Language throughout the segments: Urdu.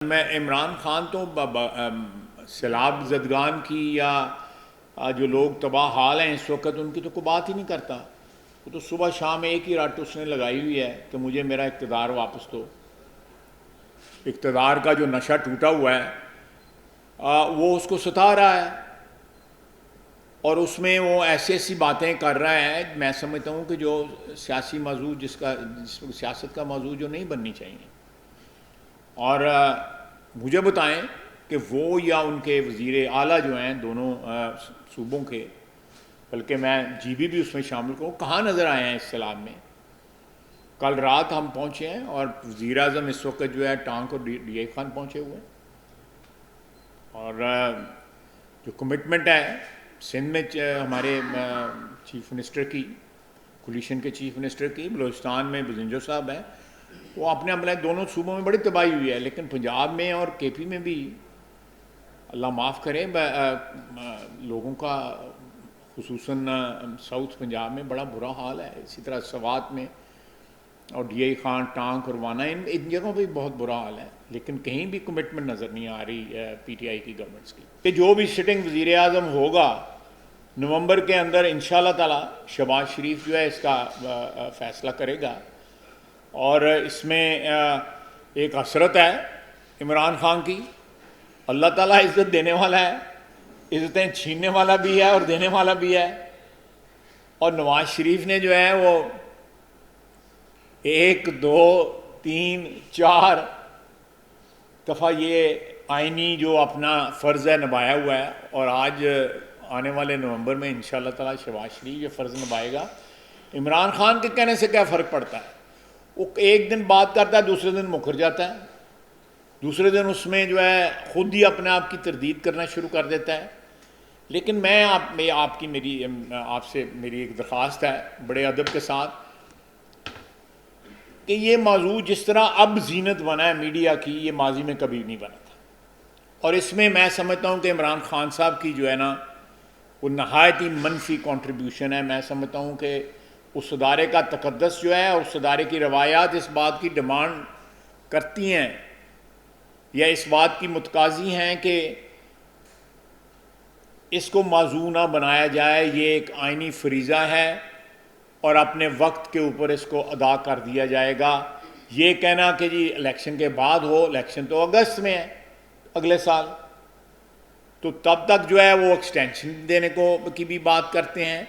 میں عمران خان تو سیلاب زدگان کی یا جو لوگ تباہ حال ہیں اس وقت ان کی تو کوئی بات ہی نہیں کرتا. وہ تو صبح شام ایک ہی رٹ اس نے لگائی ہوئی ہے کہ مجھے میرا اقتدار واپس دو. اقتدار کا جو نشہ ٹوٹا ہوا ہے وہ اس کو ستا رہا ہے اور اس میں وہ ایسی باتیں کر رہا ہے. میں سمجھتا ہوں کہ جو سیاسی موضوع جس سیاست کا موضوع جو نہیں بننی چاہیے. اور مجھے بتائیں کہ وہ یا ان کے وزیر اعلیٰ جو ہیں دونوں صوبوں کے، بلکہ میں جی بھی اس میں شامل کروں، کہاں نظر آئے ہیں اس سیلاب میں؟ کل رات ہم پہنچے ہیں اور وزیر اعظم اس وقت جو ہے ٹانک اور ڈی آئی خان پہنچے ہوئے ہیں. اور جو کمٹمنٹ ہے سندھ میں ہمارے چیف منسٹر کی، کولیشن کے چیف منسٹر کی، بلوچستان میں بزنجو صاحب ہیں، وہ اپنے دونوں صوبوں میں بڑی تباہی ہوئی ہے، لیکن پنجاب میں اور کے پی میں بھی اللہ معاف کرے لوگوں کا، خصوصاً ساؤتھ پنجاب میں بڑا برا حال ہے. اسی طرح سوات میں اور ڈی آئی خان، ٹانک اور وانا، ان جگہوں پہ بہت برا حال ہے، لیکن کہیں بھی کمٹمنٹ نظر نہیں آ رہی پی ٹی آئی کی گورنمنٹس کی کہ جو بھی سٹنگ وزیر اعظم ہوگا نومبر کے اندر انشاءاللہ تعالی شہباز شریف جو ہے اس کا فیصلہ کرے گا. اور اس میں ایک حسرت ہے عمران خان کی. اللہ تعالیٰ عزت دینے والا ہے، عزتیں چھیننے والا بھی ہے اور دینے والا بھی ہے. اور نواز شریف نے جو ہے وہ 1 2 3 4 دفعہ یہ آئینی جو اپنا فرض ہے نبھایا ہوا ہے، اور آج آنے والے نومبر میں انشاءاللہ تعالیٰ شہباز شریف یہ فرض نبھائے گا. عمران خان کے کہنے سے کیا فرق پڑتا ہے؟ وہ ایک دن بات کرتا ہے، دوسرے دن مکر جاتا ہے، دوسرے دن اس میں جو ہے خود ہی اپنے آپ کی تردید کرنا شروع کر دیتا ہے. لیکن میں آپ سے میری ایک درخواست ہے بڑے ادب کے ساتھ کہ یہ موضوع جس طرح اب زینت بنا ہے میڈیا کی، یہ ماضی میں کبھی نہیں بنا تھا. اور اس میں میں سمجھتا ہوں کہ عمران خان صاحب کی جو ہے نا وہ نہایت ہی منفی کنٹریبیوشن ہے. میں سمجھتا ہوں کہ اس ادارے کا تقدس جو ہے اور اس ادارے کی روایات اس بات کی ڈیمانڈ کرتی ہیں یا اس بات کی متقاضی ہیں کہ اس کو موضوع نہ بنایا جائے. یہ ایک آئینی فریضہ ہے اور اپنے وقت کے اوپر اس کو ادا کر دیا جائے گا. یہ کہنا کہ جی الیکشن کے بعد ہو، الیکشن تو اگست میں ہے اگلے سال، تو تب تک جو ہے وہ ایکسٹینشن دینے کی بھی بات کرتے ہیں.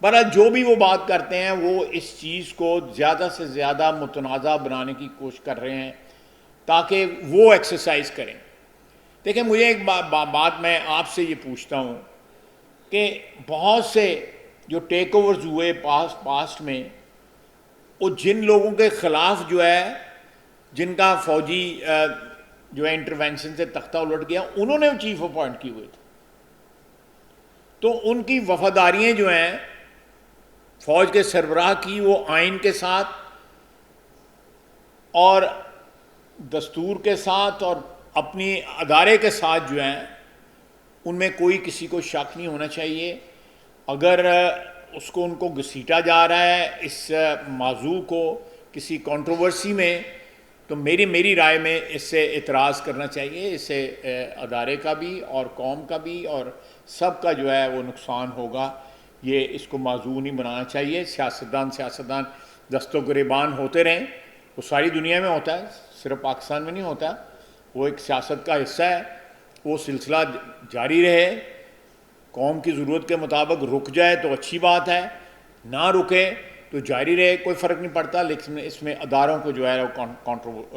برحال جو بھی وہ بات کرتے ہیں وہ اس چیز کو زیادہ سے زیادہ متنازع بنانے کی کوشش کر رہے ہیں تاکہ وہ ایکسرسائز کریں. دیکھیں مجھے ایک بات میں آپ سے یہ پوچھتا ہوں کہ بہت سے جو ٹیک اوورز ہوئے پاسٹ میں، وہ جن لوگوں کے خلاف جو ہے، جن کا فوجی جو ہے انٹروینشن سے تختہ الٹ گیا، انہوں نے چیف اپوائنٹ کیے ہوئے تھے، تو ان کی وفاداریاں جو ہیں فوج کے سربراہ کی، وہ آئین کے ساتھ اور دستور کے ساتھ اور اپنی ادارے کے ساتھ جو ہیں، ان میں کوئی کسی کو شک نہیں ہونا چاہیے. اگر اس کو ان کو گھسیٹا جا رہا ہے اس موضوع کو کسی کنٹروورسی میں، تو میری رائے میں اس سے اعتراض کرنا چاہیے. اس سے ادارے کا بھی اور قوم کا بھی اور سب کا جو ہے وہ نقصان ہوگا. یہ اس کو موضوع نہیں بنانا چاہیے. سیاستدان دست و گریبان ہوتے رہیں، وہ ساری دنیا میں ہوتا ہے، صرف پاکستان میں نہیں ہوتا. وہ ایک سیاست کا حصہ ہے، وہ سلسلہ جاری رہے. قوم کی ضرورت کے مطابق رک جائے تو اچھی بات ہے، نہ رکے تو جاری رہے، کوئی فرق نہیں پڑتا. لیکن اس میں اداروں کو جو ہے وہ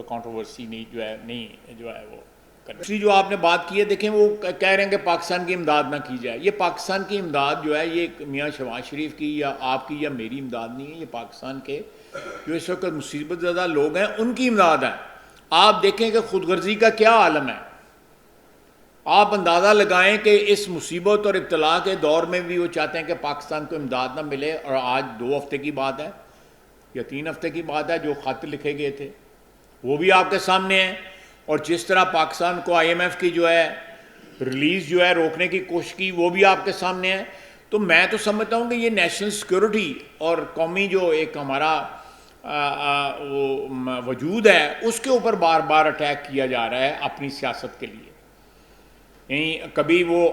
کنٹروورسی نہیں جو ہے وہ دوسری جو آپ نے بات کی ہے، دیکھیں وہ کہہ رہے ہیں کہ پاکستان کی امداد نہ کی جائے. یہ پاکستان کی امداد جو ہے یہ میاں شہباز شریف کی یا آپ کی یا میری امداد نہیں ہے. یہ پاکستان کے جو اس وقت مصیبت زدہ لوگ ہیں ان کی امداد ہے. آپ دیکھیں کہ خود غرضی کا کیا عالم ہے. آپ اندازہ لگائیں کہ اس مصیبت اور ابتلا کے دور میں بھی وہ چاہتے ہیں کہ پاکستان کو امداد نہ ملے. اور آج 2 ہفتے کی بات ہے یا 3 ہفتے کی بات ہے، جو خط لکھے گئے تھے وہ بھی آپ کے سامنے ہیں. اور جس طرح پاکستان کو آئی ایم ایف کی جو ہے ریلیز جو ہے روکنے کی کوشش کی، وہ بھی آپ کے سامنے ہے. تو میں تو سمجھتا ہوں کہ یہ نیشنل سیکورٹی اور قومی جو ایک ہمارا وہ وجود ہے اس کے اوپر بار بار اٹیک کیا جا رہا ہے اپنی سیاست کے لیے. یعنی کبھی وہ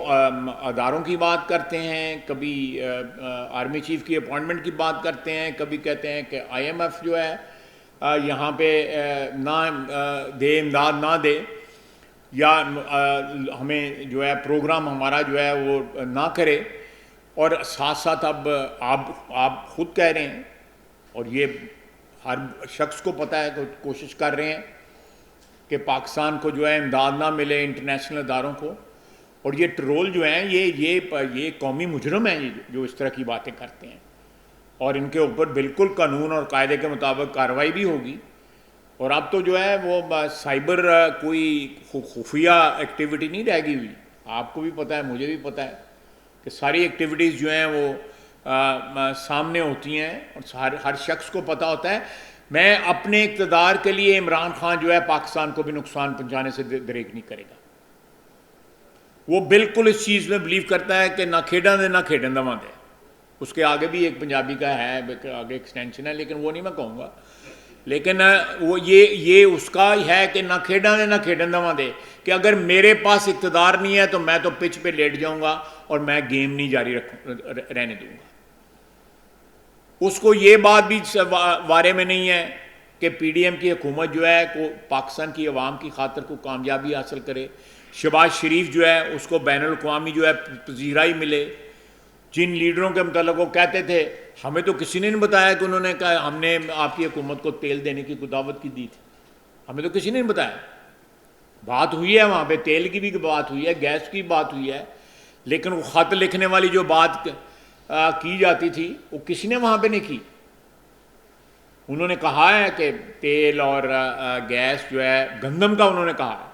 اداروں کی بات کرتے ہیں، کبھی آرمی چیف کی اپوائنٹمنٹ کی بات کرتے ہیں، کبھی کہتے ہیں کہ آئی ایم ایف جو ہے یہاں پہ نہ دے، امداد نہ دے، یا ہمیں جو ہے پروگرام ہمارا جو ہے وہ نہ کرے. اور ساتھ ساتھ اب آپ خود کہہ رہے ہیں، اور یہ ہر شخص کو پتہ ہے کہ کوشش کر رہے ہیں کہ پاکستان کو جو ہے امداد نہ ملے انٹرنیشنل اداروں کو. اور یہ ٹرول جو ہیں یہ قومی مجرم ہیں جو اس طرح کی باتیں کرتے ہیں، اور ان کے اوپر بالکل قانون اور قاعدے کے مطابق کارروائی بھی ہوگی. اور اب تو جو ہے وہ سائبر کوئی خفیہ ایکٹیویٹی نہیں رہ گئی ہوئی. آپ کو بھی پتہ ہے، مجھے بھی پتہ ہے کہ ساری ایکٹیویٹیز جو ہیں وہ سامنے ہوتی ہیں، اور ہر شخص کو پتہ ہوتا ہے. میں اپنے اقتدار کے لیے عمران خان جو ہے پاکستان کو بھی نقصان پہنچانے سے دریغ نہیں کرے گا. وہ بالکل اس چیز میں بلیو کرتا ہے کہ نہ کھیڈاں دے نہ کھیڈن دواں دے. اس کے آگے بھی ایک پنجابی کا ہے، آگے ایکسٹینشن ہے، لیکن وہ نہیں میں کہوں گا. لیکن وہ یہ اس کا ہے کہ نہ کھیڈاں دے نہ کھیڈن دواں دے، کہ اگر میرے پاس اقتدار نہیں ہے تو میں تو پچ پہ لیٹ جاؤں گا اور میں گیم نہیں جاری رہنے دوں گا. اس کو یہ بات بھی بارے میں نہیں ہے کہ پی ڈی ایم کی حکومت جو ہے کو پاکستان کی عوام کی خاطر کو کامیابی حاصل کرے. شہباز شریف جو ہے اس کو بین الاقوامی جو ہے پذیرائی ملے. جن لیڈروں کے متعلق وہ کہتے تھے ہمیں تو کسی نے نہیں بتایا کہ انہوں نے کہا ہم نے آپ کی حکومت کو تیل دینے کی دعوت کی دی تھی، ہمیں تو کسی نے نہیں بتایا. بات ہوئی ہے وہاں پہ، تیل کی بھی بات ہوئی ہے، گیس کی بات ہوئی ہے، لیکن وہ خط لکھنے والی جو بات کی جاتی تھی وہ کسی نے وہاں پہ نہیں کی. انہوں نے کہا ہے کہ تیل اور گیس جو ہے گندم کا، انہوں نے کہا ہے،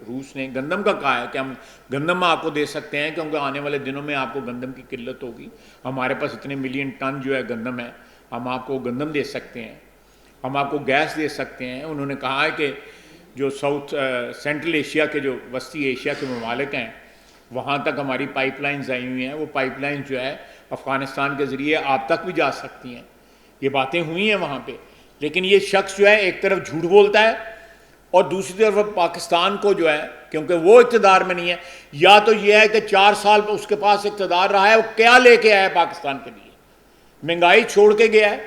روس نے گندم کا کہا ہے کہ ہم گندم آپ کو دے سکتے ہیں کیونکہ آنے والے دنوں میں آپ کو گندم کی قلت ہوگی، ہمارے پاس اتنے ملین ٹن جو ہے گندم ہے، ہم آپ کو گندم دے سکتے ہیں، ہم آپ کو گیس دے سکتے ہیں. انہوں نے کہا ہے کہ جو سینٹرل ایشیا کے جو وسطی ایشیا کے ممالک ہیں وہاں تک ہماری پائپ لائنز آئی ہوئی ہیں، وہ پائپ لائنز جو ہے افغانستان کے ذریعے آپ تک بھی جا سکتی ہیں. یہ باتیں ہوئی ہیں وہاں پہ. لیکن یہ شخص جو ہے ایک طرف جھوٹ بولتا ہے اور دوسری طرف پاکستان کو جو ہے، کیونکہ وہ اقتدار میں نہیں ہے، یا تو یہ ہے کہ 4 سال اس کے پاس اقتدار رہا ہے، وہ کیا لے کے آیا ہے پاکستان کے لیے؟ مہنگائی چھوڑ کے گیا ہے،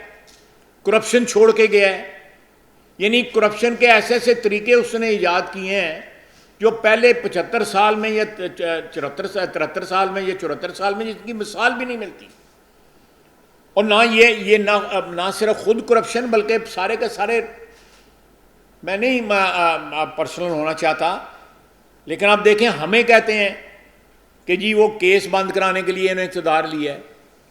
کرپشن چھوڑ کے گیا ہے. یعنی کرپشن کے ایسے ایسے طریقے اس نے ایجاد کیے ہیں جو پہلے 75 سال میں یا 73 سال میں یا 74 سال میں جس کی مثال بھی نہیں ملتی. اور نہ یہ نہ صرف خود کرپشن بلکہ سارے کے سارے، میں نہیں پرسنل ہونا چاہتا، لیکن آپ دیکھیں ہمیں کہتے ہیں کہ جی وہ کیس بند کرانے کے لیے انہوں نے اقتدار لیا ہے.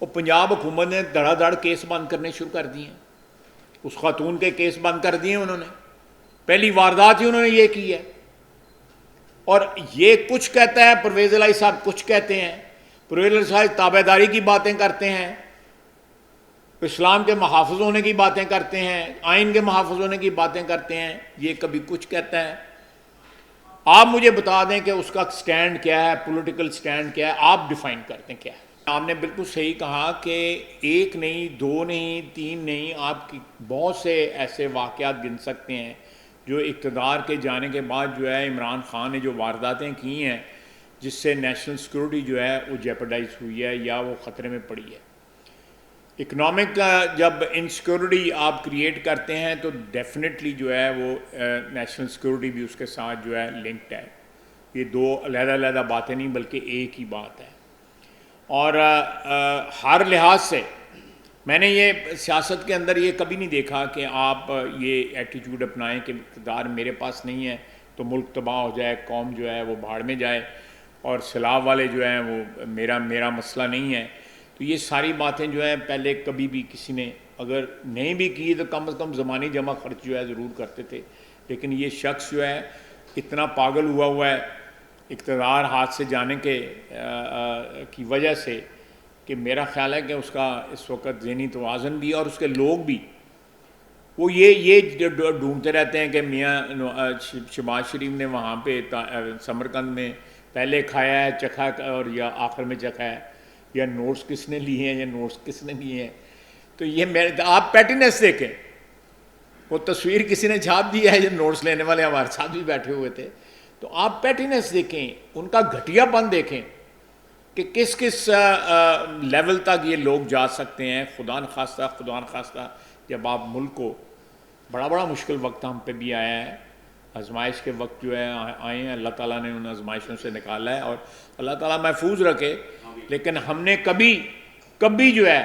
وہ پنجاب حکومت نے دھڑا دھڑ کیس بند کرنے شروع کر دیے ہیں. اس خاتون کے کیس بند کر دیے انہوں نے، پہلی واردات ہی انہوں نے یہ کی ہے. اور یہ کچھ کہتا ہے پرویز الہی صاحب، کچھ کہتے ہیں. پرویز الہی صاحب تابع داری کی باتیں کرتے ہیں، اسلام کے محافظ ہونے کی باتیں کرتے ہیں، آئین کے محافظ ہونے کی باتیں کرتے ہیں. یہ کبھی کچھ کہتا ہے. آپ مجھے بتا دیں کہ اس کا سٹینڈ کیا ہے، پولیٹیکل سٹینڈ کیا ہے، آپ ڈیفائن کرتے ہیں کیا ہے. آپ نے بالکل صحیح کہا کہ 1 نہیں 2 نہیں 3 نہیں، آپ کی بہت سے ایسے واقعات گن سکتے ہیں جو اقتدار کے جانے کے بعد جو ہے عمران خان نے جو وارداتیں کی ہیں جس سے نیشنل سیکورٹی جو ہے وہ جیپرڈائز ہوئی ہے یا وہ خطرے میں پڑی ہے. اکنامک جب انسیکورٹی آپ کریٹ کرتے ہیں تو ڈیفینیٹلی جو ہے وہ نیشنل سیکورٹی بھی اس کے ساتھ جو ہے لنکڈ ہے. یہ 2 علیحدہ علیحدہ باتیں نہیں بلکہ ایک ہی بات ہے. اور ہر لحاظ سے میں نے یہ سیاست کے اندر یہ کبھی نہیں دیکھا کہ آپ یہ ایٹیٹیوڈ اپنائیں کہ اقتدار میرے پاس نہیں ہے تو ملک تباہ ہو جائے، قوم جو ہے وہ بھاڑ میں جائے، اور سیلاب والے جو ہیں وہ میرا مسئلہ نہیں ہے. تو یہ ساری باتیں جو ہیں پہلے کبھی بھی کسی نے اگر نہیں بھی کی تو کم از کم زمانی جمع خرچ جو ہے ضرور کرتے تھے. لیکن یہ شخص جو ہے اتنا پاگل ہوا ہے اقتدار ہاتھ سے جانے کی وجہ سے کہ میرا خیال ہے کہ اس کا اس وقت ذہنی توازن بھی اور اس کے لوگ بھی وہ یہ ڈھونڈتے رہتے ہیں کہ میاں شہباز شریف نے وہاں پہ سمرقند میں پہلے کھایا ہے، چکھا اور یا آخر میں چکھا ہے، یا نوٹس کس نے لیے ہیں یا نوٹس کس نے لیے ہیں. تو یہ آپ پیٹینس دیکھیں وہ تصویر کسی نے چھاپ دی ہے، جو نوٹس لینے والے ہمارے ساتھ بھی بیٹھے ہوئے تھے. تو آپ پیٹینس دیکھیں، ان کا گھٹیا پن دیکھیں کہ کس کس لیول تک یہ لوگ جا سکتے ہیں. خدا نخواستہ جب آپ ملک کو بڑا مشکل وقت ہم پہ بھی آیا ہے، آزمائش کے وقت جو ہے آئے ہیں، اللہ تعالیٰ نے ان آزمائشوں سے نکالا ہے، اور اللہ تعالیٰ محفوظ رکھے. لیکن ہم نے کبھی جو ہے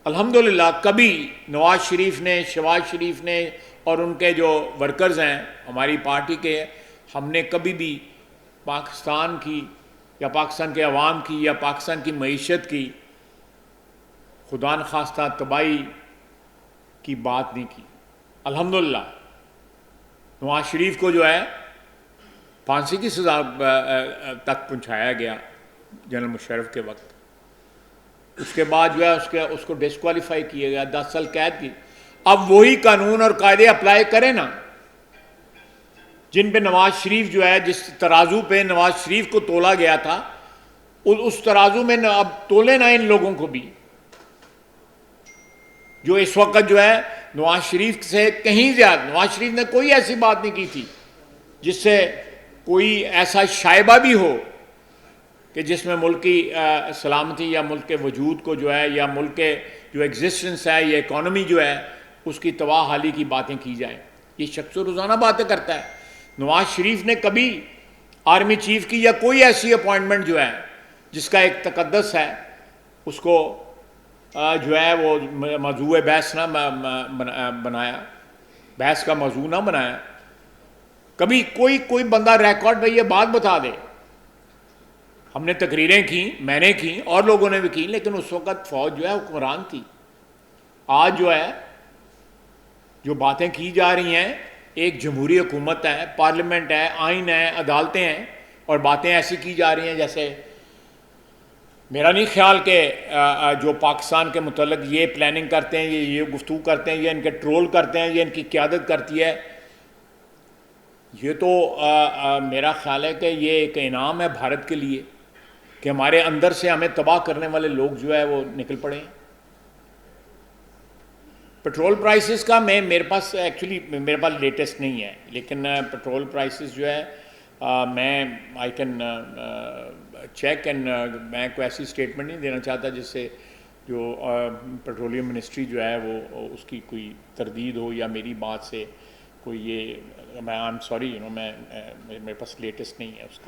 الحمدللہ کبھی نواز شریف نے، شہباز شریف نے اور ان کے جو ورکرز ہیں ہماری پارٹی کے، ہم نے کبھی بھی پاکستان کی یا پاکستان کے عوام کی یا پاکستان کی معیشت کی خدا نخواستہ تباہی کی بات نہیں کی. الحمدللہ نواز شریف کو جو ہے پھانسی کی سزا تک پہنچایا گیا جنرل مشرف کے وقت. اس کے بعد جو ہے اس کو ڈسکوالیفائی کیا گیا، 10 سال قید کی. اب وہی قانون اور قاعدے اپلائی کریں نا جن پہ نواز شریف جو ہے، جس ترازو پہ نواز شریف کو تولا گیا تھا، اس ترازو میں اب تولے نا ان لوگوں کو بھی، جو اس وقت جو ہے نواز شریف سے کہیں زیادہ. نواز شریف نے کوئی ایسی بات نہیں کی تھی جس سے کوئی ایسا شائبہ بھی ہو کہ جس میں ملک کی سلامتی یا ملک کے وجود کو جو ہے، یا ملک کے جو ایگزسٹنس ہے یا اکانومی جو ہے، اس کی تباہ حالی کی باتیں کی جائیں. یہ شخص روزانہ باتیں کرتا ہے. نواز شریف نے کبھی آرمی چیف کی یا کوئی ایسی اپوائنٹمنٹ جو ہے جس کا ایک تقدس ہے، اس کو جو ہے وہ موضوع بحث نہ بنایا، بحث کا موضوع نہ بنایا. کبھی کوئی بندہ ریکارڈ پہ یہ بات بتا دے. ہم نے تقریریں کی، میں نے کی اور لوگوں نے بھی کی، لیکن اس وقت فوج جو ہے حکمران تھی. آج جو ہے جو باتیں کی جا رہی ہیں، ایک جمہوری حکومت ہے، پارلیمنٹ ہے، آئین ہے، عدالتیں ہیں، اور باتیں ایسی کی جا رہی ہیں جیسے میرا نہیں خیال کہ جو پاکستان کے متعلق یہ پلاننگ کرتے ہیں، یہ گفتگو کرتے ہیں، یہ ان کے ٹرول کرتے ہیں، یہ ان کی قیادت کرتی ہے. یہ تو میرا خیال ہے کہ یہ ایک انعام ہے بھارت کے لیے کہ ہمارے اندر سے ہمیں تباہ کرنے والے لوگ جو ہے وہ نکل پڑے ہیں. پٹرول پرائسز کا میرے پاس لیٹسٹ نہیں ہے، لیکن پٹرول پرائسز جو ہے میں آئی کین چیک، اینڈ میں کوئی ایسی اسٹیٹمنٹ نہیں دینا چاہتا جس سے جو پیٹرولیم منسٹری جو ہے وہ اس کی کوئی تردید ہو یا میری بات سے کوئی یہ. میں آئی ایم سوری، میرے پاس لیٹسٹ نہیں ہے اس کا.